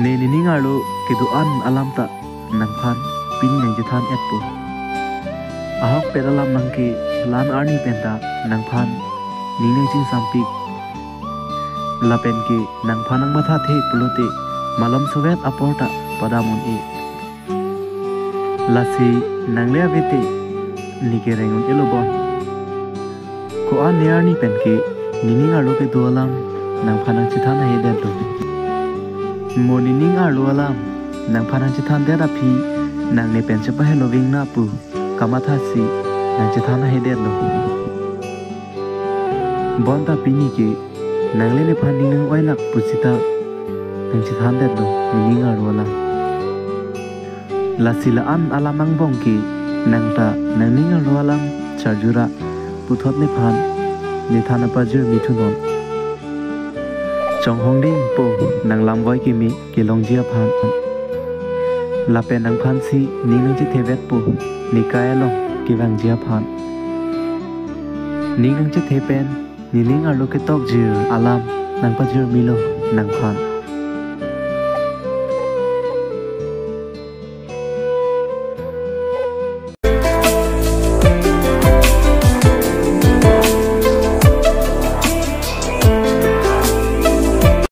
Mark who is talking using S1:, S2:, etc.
S1: ne ni ningalu kedu an alam ta nang phan pin nang jithan etpo ahok pedalam nang ke lan arni penta nang phan ning nang jing sampi lapen ke nang phanang matha the pulute malam sovet aporta padamon e lasi nang le vete nike rengun elobon ko an nearni penke nining arlo ke dualam nang phanang chithana heden to monining arlo alam nang phanang chithan dera phi nang ne pen chapa heloving na pu kamatha si nang chithana heden lo bonta pini ke nang le ne phaning nang oilak pusita nang chithan den lo nining arlo alam lasila an alamang bongki nang ta nang ning arlo alam charjura puthot ne phan ni thana pajur mithunon chong hong ding po nang lam voi ki mi ki long jia phan la pe nang phan si ning nang chi thevet po ni kaya long ki wang jia phan ning nang chi the pen ni ning arlo ke tok jir alam nang pajur mi lo nang phan